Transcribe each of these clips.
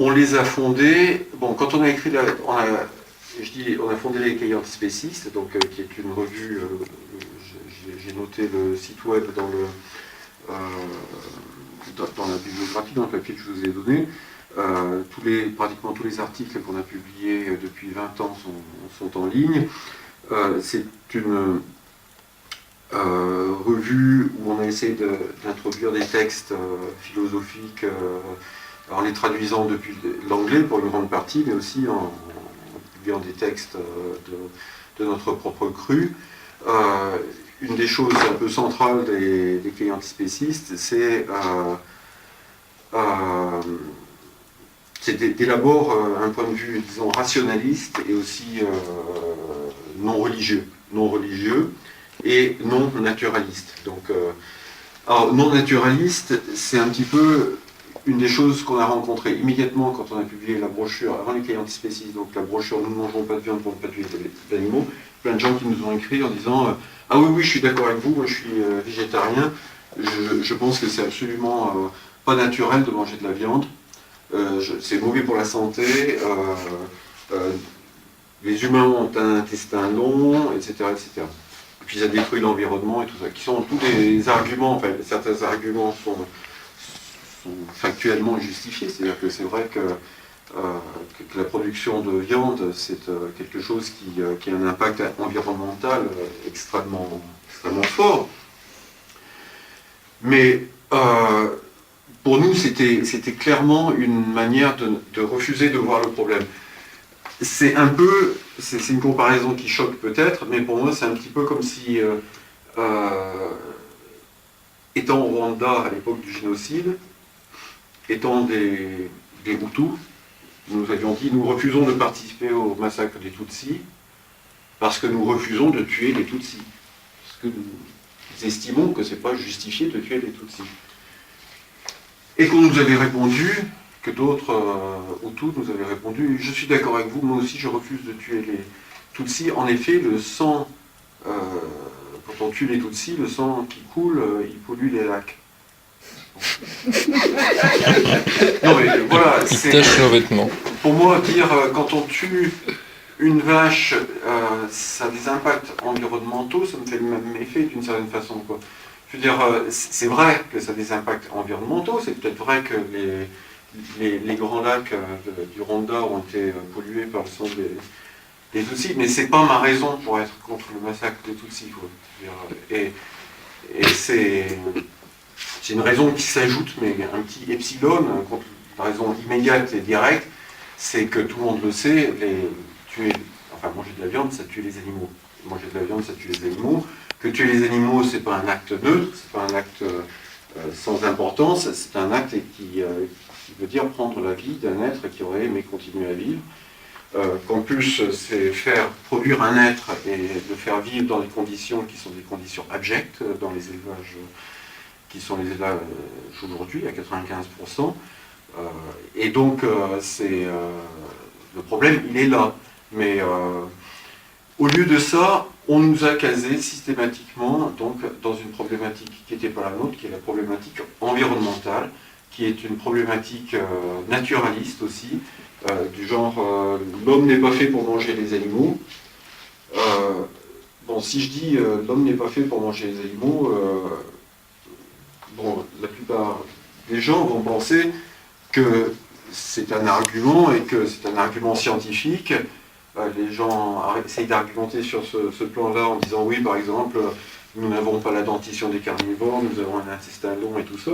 on les a fondés. Bon, quand on a écrit, on a fondé les cahiers antispécistes, donc qui est une revue. J'ai noté le site web dans la bibliographie, dans le papier que je vous ai donné. Pratiquement tous les articles qu'on a publiés depuis 20 ans sont en ligne. C'est une revue où on a essayé d'introduire des textes philosophiques en les traduisant depuis l'anglais pour une grande partie, mais aussi en publiant des textes de notre propre cru. Une des choses un peu centrales des cahiers antispécistes, c'est d'élaborer un point de vue, disons, rationaliste et aussi non religieux et non naturaliste. Donc, alors, non naturaliste, c'est un petit peu une des choses qu'on a rencontrées immédiatement quand on a publié la brochure, avant les cahiers antispécistes, donc la brochure « Nous ne mangeons pas de viande pour ne pas tuer des animaux », plein de gens qui nous ont écrit en disant « Ah oui, je suis d'accord avec vous, moi je suis végétarien, je pense que c'est absolument pas naturel de manger de la viande, c'est mauvais pour la santé, les humains ont un intestin long, etc. etc. » Et puis ça détruit l'environnement et tout ça, qui sont tous des arguments, enfin certains arguments sont factuellement justifiés, c'est-à-dire que c'est vrai que la production de viande, c'est quelque chose qui a un impact environnemental extrêmement fort. Mais pour nous, c'était clairement une manière de refuser de voir le problème. C'est une comparaison qui choque peut-être, mais pour moi, c'est un petit peu comme si, étant au Rwanda à l'époque du génocide, étant des Hutus, nous avions dit, nous refusons de participer au massacre des Tutsis parce que nous refusons de tuer les Tutsis. Parce que nous estimons que ce n'est pas justifié de tuer les Tutsis. Et qu'on nous avait répondu, que d'autres Hutus nous avaient répondu, je suis d'accord avec vous, moi aussi je refuse de tuer les Tutsis. En effet, le sang, quand on tue les Tutsis, le sang qui coule, il pollue les lacs. Non mais voilà, il tâche nos vêtements. Pour moi, dire quand on tue une vache, ça a des impacts environnementaux, ça me fait le même effet d'une certaine façon, quoi. Je veux dire, c'est vrai que ça a des impacts environnementaux, c'est peut-être vrai que les grands lacs du Rwanda ont été pollués par le sang des Tutsis, mais c'est pas ma raison pour être contre le massacre des Tutsis, quoi. Et c'est une raison qui s'ajoute, mais un petit epsilon, contre la raison immédiate et directe, c'est que tout le monde le sait, manger de la viande, ça tue les animaux. Manger de la viande, ça tue les animaux. Que tuer les animaux, c'est pas un acte neutre, c'est pas un acte sans importance, c'est un acte qui veut dire prendre la vie d'un être qui aurait aimé continuer à vivre. Qu'en plus, c'est faire produire un être et le faire vivre dans des conditions qui sont des conditions abjectes, dans les élevages qui sont les élevages aujourd'hui, à 95%. Et donc, le problème, il est là. Mais au lieu de ça, on nous a casé systématiquement donc, dans une problématique qui n'était pas la nôtre, qui est la problématique environnementale, qui est une problématique naturaliste aussi, du genre l'homme n'est pas fait pour manger les animaux. Si je dis l'homme n'est pas fait pour manger les animaux, la plupart des gens vont penser que c'est un argument et que c'est un argument scientifique. Les gens essayent d'argumenter sur ce plan-là en disant oui, par exemple, nous n'avons pas la dentition des carnivores, nous avons un intestin long et tout ça.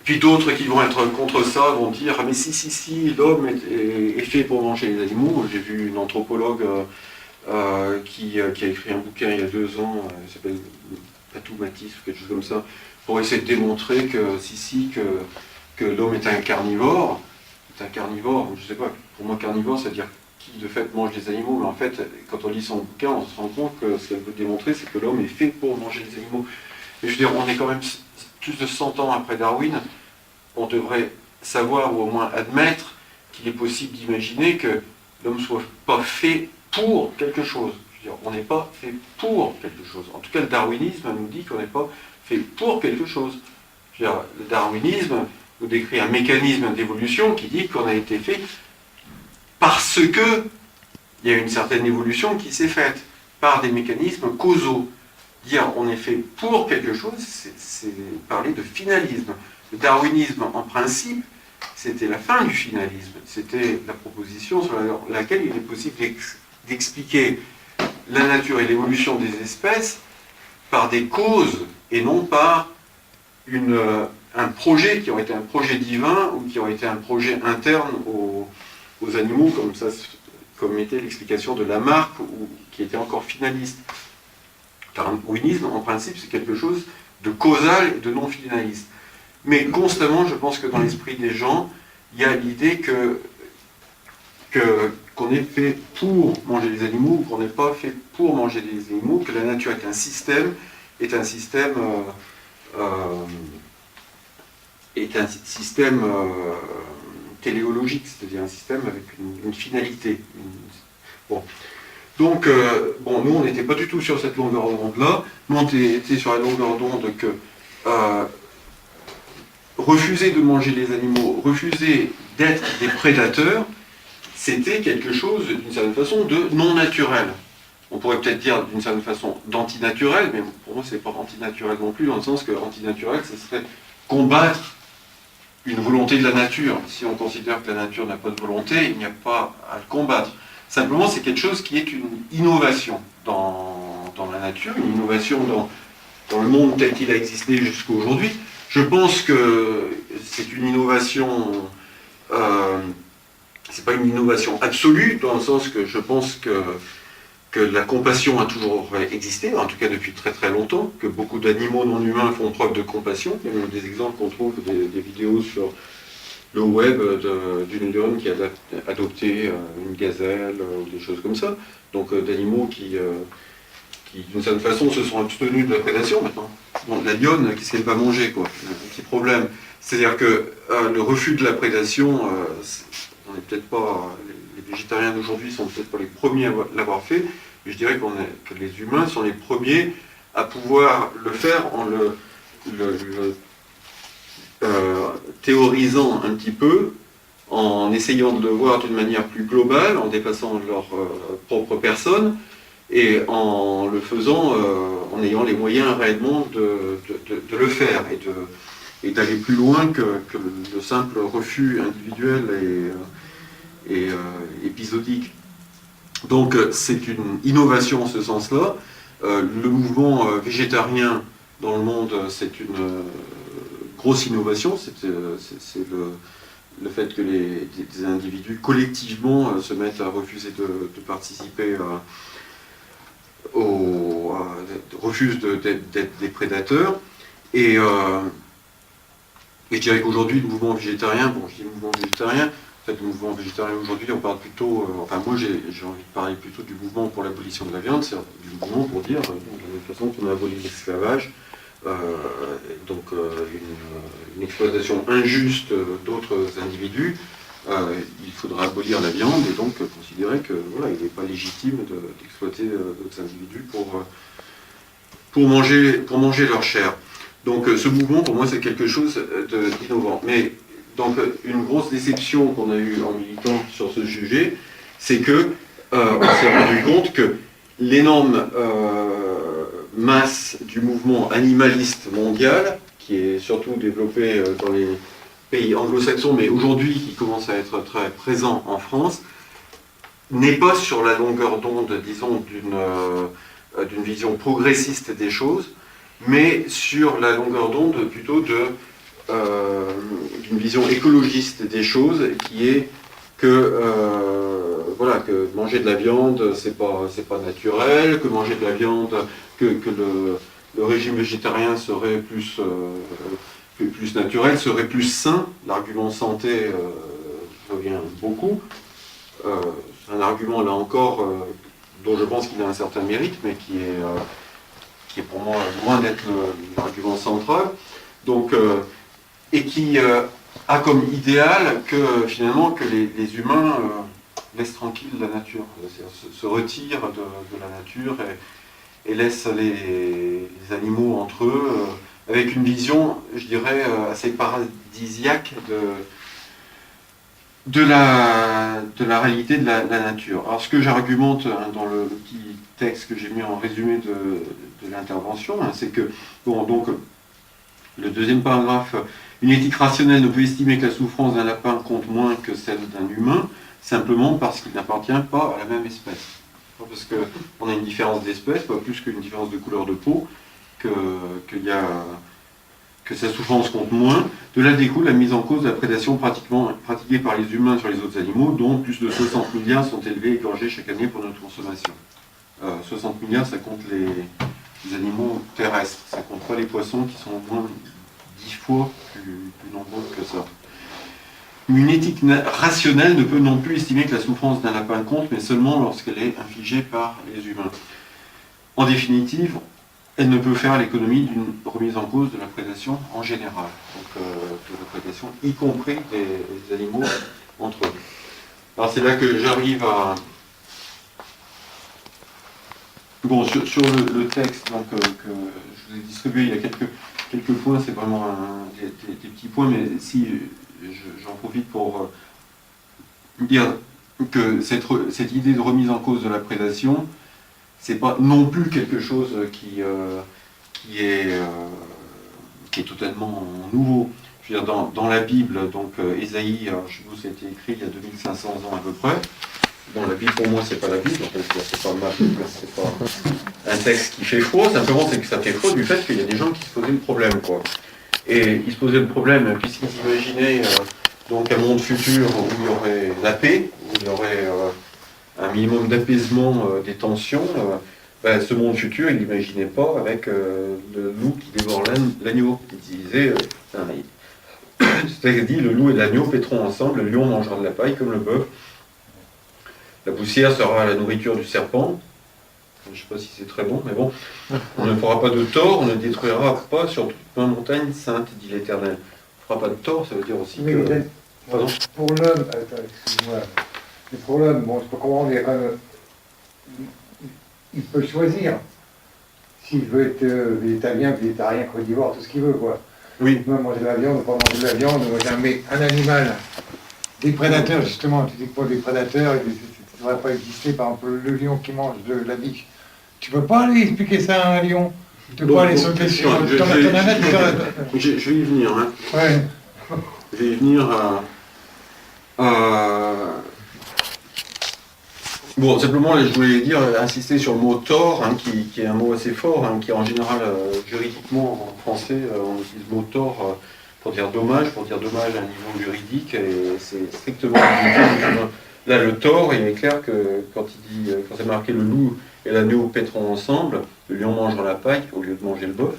Puis d'autres qui vont être contre ça vont dire mais si, l'homme est fait pour manger les animaux. J'ai vu une anthropologue qui a écrit un bouquin il y a 2 ans, il s'appelle Patou Matisse ou quelque chose comme ça, pour essayer de démontrer que l'homme est un carnivore. C'est un carnivore, je ne sais pas, pour moi carnivore, c'est-à-dire qui de fait mange des animaux, mais en fait, quand on lit son bouquin, on se rend compte que ce qu'elle veut démontrer, c'est que l'homme est fait pour manger des animaux. Et je veux dire, on est quand même plus de 100 ans après Darwin, on devrait savoir ou au moins admettre qu'il est possible d'imaginer que l'homme ne soit pas fait pour quelque chose. Je veux dire, on n'est pas fait pour quelque chose. En tout cas, le darwinisme nous dit qu'on n'est pas fait pour quelque chose. Je veux dire, le darwinisme nous décrit un mécanisme d'évolution qui dit qu'on a été fait parce que il y a une certaine évolution qui s'est faite par des mécanismes causaux. Dire on est fait pour quelque chose, c'est parler de finalisme. Le darwinisme, en principe, c'était la fin du finalisme. C'était la proposition sur laquelle il est possible d'expliquer la nature et l'évolution des espèces par des causes et non par un projet qui aurait été un projet divin ou qui aurait été un projet interne aux animaux, comme était l'explication de Lamarck, ou qui était encore finaliste. Le darwinisme, en principe, c'est quelque chose de causal et de non finaliste. Mais constamment, je pense que dans l'esprit des gens, il y a l'idée qu'on est fait pour manger les animaux ou qu'on n'est pas fait pour manger les animaux, que la nature est un système téléologique, c'est-à-dire un système avec une finalité. Bon. Donc, nous, on n'était pas du tout sur cette longueur d'onde-là. Nous, on était sur la longueur d'onde que refuser de manger les animaux, refuser d'être des prédateurs, c'était quelque chose, d'une certaine façon, de non naturel. On pourrait peut-être dire, d'une certaine façon, d'antinaturel, mais pour moi, c'est pas antinaturel non plus, dans le sens que antinaturel, ce serait combattre une volonté de la nature. Si on considère que la nature n'a pas de volonté, il n'y a pas à le combattre. Simplement, c'est quelque chose qui est une innovation dans la nature, une innovation dans le monde tel qu'il a existé jusqu'à aujourd'hui. Je pense que c'est une innovation, c'est pas une innovation absolue, dans le sens que je pense que la compassion a toujours existé, en tout cas depuis très très longtemps, que beaucoup d'animaux non humains font preuve de compassion. Il y a même des exemples qu'on trouve, des vidéos sur le web d'une lionne qui a adopté une gazelle ou des choses comme ça. Donc d'animaux qui d'une certaine façon se sont abstenus de la prédation maintenant. Bon, la lionne, qu'est-ce qu'elle va manger, quoi? Un petit problème. C'est-à-dire que le refus de la prédation, on n'est peut-être pas, les végétariens d'aujourd'hui sont peut-être pas les premiers à l'avoir fait, mais je dirais que les humains sont les premiers à pouvoir le faire en théorisant un petit peu, en essayant de le voir d'une manière plus globale, en dépassant leur propre personne, et en le faisant, en ayant les moyens réellement de le faire, et d'aller plus loin que le simple refus individuel et épisodique. Donc c'est une innovation en ce sens-là. Le mouvement végétarien dans le monde, c'est une grosse innovation, c'est le fait que des individus collectivement se mettent à refuser de participer refusent d'être des prédateurs. Et je dirais qu'aujourd'hui, le mouvement végétarien, bon, je dis mouvement végétarien, en fait, le mouvement végétarien aujourd'hui, on parle plutôt, enfin moi j'ai envie de parler plutôt du mouvement pour l'abolition de la viande, c'est du mouvement pour dire, de la même façon qu'on a aboli l'esclavage, donc une exploitation injuste d'autres individus, il faudra abolir la viande et donc considérer que voilà, il n'est pas légitime d'exploiter d'autres individus pour manger leur chair. Donc ce mouvement, pour moi, c'est quelque chose d'innovant. Mais donc une grosse déception qu'on a eue en militant sur ce sujet, c'est que on s'est rendu compte que l'énorme masse du mouvement animaliste mondial, qui est surtout développé dans les pays anglo-saxons, mais aujourd'hui qui commence à être très présent en France, n'est pas sur la longueur d'onde, disons, d'une vision progressiste des choses, mais sur la longueur d'onde plutôt d'une vision écologiste des choses, qui est que voilà, que manger de la viande, c'est pas naturel, que manger de la viande, que le régime végétarien serait plus naturel, serait plus sain. L'argument santé revient beaucoup. C'est un argument, là encore, dont je pense qu'il a un certain mérite, mais qui est pour moi loin d'être l'argument central. Donc, et qui a comme idéal que finalement que les humains laissent tranquille la nature, se retirent de la nature et laissent les animaux entre eux avec une vision, je dirais, assez paradisiaque de la réalité de la nature. Alors ce que j'argumente dans le petit texte que j'ai mis en résumé de l'intervention, c'est que, bon, donc, le deuxième paragraphe, une éthique rationnelle ne peut estimer que la souffrance d'un lapin compte moins que celle d'un humain, simplement parce qu'il n'appartient pas à la même espèce. Parce qu'on a une différence d'espèce, pas plus qu'une différence de couleur de peau, que sa souffrance compte moins. De là découle la mise en cause de la prédation pratiquée par les humains sur les autres animaux, dont plus de 60 milliards sont élevés et égorgés chaque année pour notre consommation. 60 milliards, ça compte les animaux terrestres, ça compte pas les poissons qui sont au moins 10 fois plus nombreux que ça. Une éthique rationnelle ne peut non plus estimer que la souffrance d'un lapin compte, mais seulement lorsqu'elle est infligée par les humains. En définitive, elle ne peut faire l'économie d'une remise en cause de la prédation en général, donc de la prédation, y compris des animaux entre eux. Alors c'est là que j'arrive à... Bon, sur le texte donc, que je vous ai distribué, il y a quelques points, c'est vraiment des petits points, mais si j'en profite pour dire que cette idée de remise en cause de la prédation, c'est pas non plus quelque chose qui est totalement nouveau. Je veux dire, dans la Bible, donc Ésaïe, chez vous, ça a été écrit il y a 2500 ans à peu près. Bon, la Bible, pour moi, c'est pas la Bible, en fait, c'est pas ma Bible, c'est pas un texte qui fait froid, simplement c'est que ça fait froid du fait qu'il y a des gens qui se posaient le problème, quoi. Et ils se posaient le problème puisqu'ils imaginaient donc un monde futur où il y aurait la paix, où il y aurait un minimum d'apaisement des tensions. Ce monde futur, il n'imaginait pas avec le loup qui dévore l'agneau. Il disait, c'est dit, le loup et l'agneau paîtront ensemble, le lion mangera de la paille comme le bœuf. La poussière sera la nourriture du serpent. Je ne sais pas si c'est très bon, mais bon. On ne fera pas de tort, on ne détruira pas sur toute ma montagne sainte, dit l'Éternel. On ne fera pas de tort, ça veut dire aussi que... Pardon. Pour l'homme, excuse-moi, mais pour l'homme, bon, je peux comprendre, il y a quand même... Il peut choisir. S'il veut être végétalien, végétarien, carnivore, tout ce qu'il veut, quoi. Oui. Il peut manger de la viande, ne pas manger de la viande, mais un animal, des prédateurs, justement, tu dis que pour des prédateurs, ça ne devrait pas exister, par exemple, le lion qui mange de la biche. Tu peux pas aller expliquer ça à un lion. Tu peux pas aller sauter sur ton arrête. Je vais y venir, hein. Ouais. Je vais y venir Bon, simplement, là, je voulais dire, insister sur le mot tort, qui est un mot assez fort, qui en général, juridiquement, en français, on utilise le mot tort pour dire dommage à un niveau juridique, et c'est strictement limité. Là, le tort, il est clair que quand c'est marqué le loup et l'agneau paîtront ensemble, le lion mangera la paille au lieu de manger le bœuf,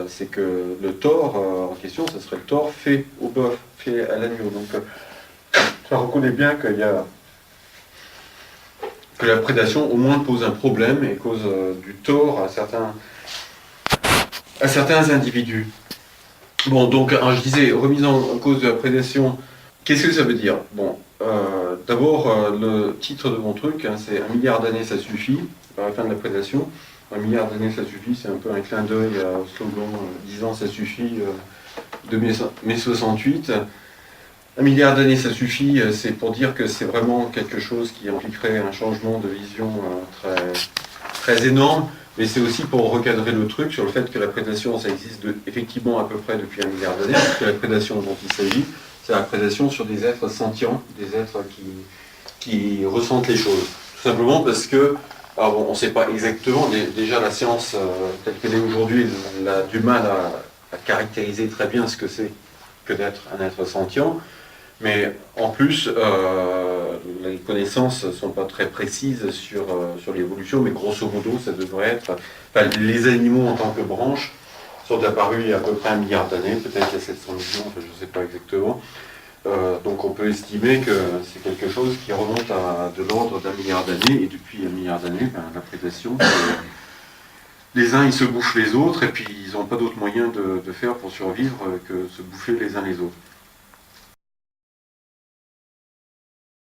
c'est que le tort en question, ce serait le tort fait au bœuf, fait à l'agneau. Donc, ça reconnaît bien qu'il y a que la prédation au moins pose un problème et cause du tort à certains individus. Bon, donc, je disais, remise en cause de la prédation, qu'est-ce que ça veut dire? Bon, d'abord, le titre de mon truc, c'est 1 milliard d'années, ça suffit, par la fin de la prédation. 1 milliard d'années, ça suffit, c'est un peu un clin d'œil au slogan 10 ans, ça suffit de mai 68. 1 milliard d'années, ça suffit, c'est pour dire que c'est vraiment quelque chose qui impliquerait un changement de vision très énorme, mais c'est aussi pour recadrer le truc sur le fait que la prédation, ça existe effectivement à peu près depuis 1 milliard d'années, parce que la prédation dont il s'agit, c'est la prédation sur des êtres sentients, des êtres qui ressentent les choses. Tout simplement parce que, alors bon, on ne sait pas exactement, déjà la science telle qu'elle est aujourd'hui, elle a du mal à caractériser très bien ce que c'est que d'être un être sentient. Mais en plus, les connaissances ne sont pas très précises sur l'évolution, mais grosso modo, ça devrait être... Enfin, les animaux en tant que branche sont apparus il y a à peu près 1 milliard d'années, peut-être il y a 700 millions, enfin, je ne sais pas exactement. Donc on peut estimer que c'est quelque chose qui remonte à de l'ordre d'1 milliard d'années, et depuis 1 milliard d'années, la prédation, les uns ils se bouffent les autres, et puis ils n'ont pas d'autre moyen de faire pour survivre que se bouffer les uns les autres.